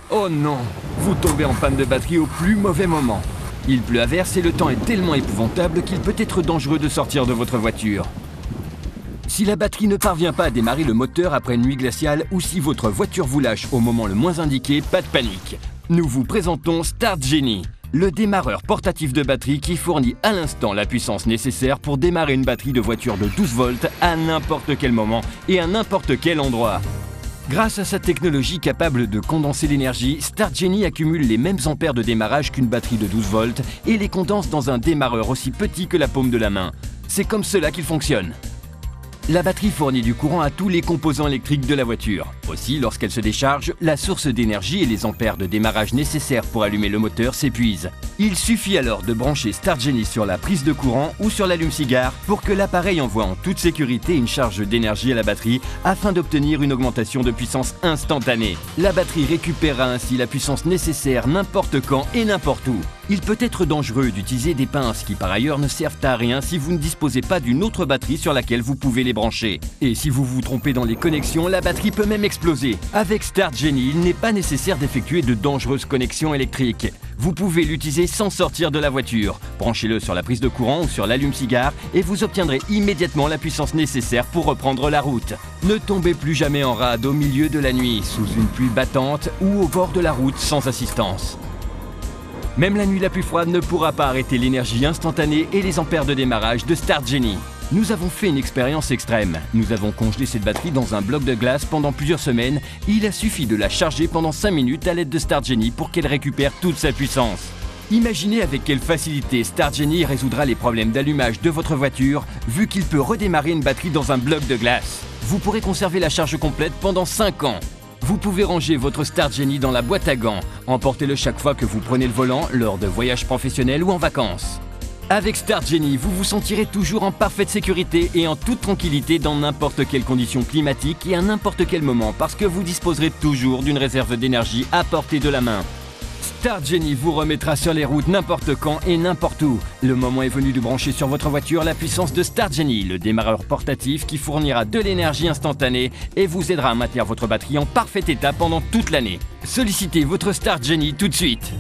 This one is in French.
Oh non, vous tombez en panne de batterie au plus mauvais moment. Il pleut à verse et le temps est tellement épouvantable qu'il peut être dangereux de sortir de votre voiture. Si la batterie ne parvient pas à démarrer le moteur après une nuit glaciale ou si votre voiture vous lâche au moment le moins indiqué, pas de panique. Nous vous présentons Start Genie, le démarreur portatif de batterie qui fournit à l'instant la puissance nécessaire pour démarrer une batterie de voiture de 12 volts à n'importe quel moment et à n'importe quel endroit. Grâce à sa technologie capable de condenser l'énergie, Start Genie accumule les mêmes ampères de démarrage qu'une batterie de 12 volts et les condense dans un démarreur aussi petit que la paume de la main. C'est comme cela qu'il fonctionne. La batterie fournit du courant à tous les composants électriques de la voiture. Aussi, lorsqu'elle se décharge, la source d'énergie et les ampères de démarrage nécessaires pour allumer le moteur s'épuisent. Il suffit alors de brancher Start Genie sur la prise de courant ou sur l'allume-cigare pour que l'appareil envoie en toute sécurité une charge d'énergie à la batterie afin d'obtenir une augmentation de puissance instantanée. La batterie récupérera ainsi la puissance nécessaire n'importe quand et n'importe où. Il peut être dangereux d'utiliser des pinces qui par ailleurs ne servent à rien si vous ne disposez pas d'une autre batterie sur laquelle vous pouvez les brancher. Et si vous vous trompez dans les connexions, la batterie peut même exploser. Avec Start Genie, il n'est pas nécessaire d'effectuer de dangereuses connexions électriques. Vous pouvez l'utiliser sans sortir de la voiture. Branchez-le sur la prise de courant ou sur l'allume-cigare et vous obtiendrez immédiatement la puissance nécessaire pour reprendre la route. Ne tombez plus jamais en rade au milieu de la nuit, sous une pluie battante ou au bord de la route sans assistance. Même la nuit la plus froide ne pourra pas arrêter l'énergie instantanée et les ampères de démarrage de Start Genie. Nous avons fait une expérience extrême. Nous avons congelé cette batterie dans un bloc de glace pendant plusieurs semaines et il a suffi de la charger pendant 5 minutes à l'aide de Start Genie pour qu'elle récupère toute sa puissance. Imaginez avec quelle facilité Start Genie résoudra les problèmes d'allumage de votre voiture vu qu'il peut redémarrer une batterie dans un bloc de glace. Vous pourrez conserver la charge complète pendant 5 ans. Vous pouvez ranger votre Start Genie dans la boîte à gants. Emportez-le chaque fois que vous prenez le volant, lors de voyages professionnels ou en vacances. Avec Start Genie, vous vous sentirez toujours en parfaite sécurité et en toute tranquillité dans n'importe quelle condition climatique et à n'importe quel moment parce que vous disposerez toujours d'une réserve d'énergie à portée de la main. Start Genie vous remettra sur les routes n'importe quand et n'importe où. Le moment est venu de brancher sur votre voiture la puissance de Start Genie, le démarreur portatif qui fournira de l'énergie instantanée et vous aidera à maintenir votre batterie en parfait état pendant toute l'année. Sollicitez votre Start Genie tout de suite.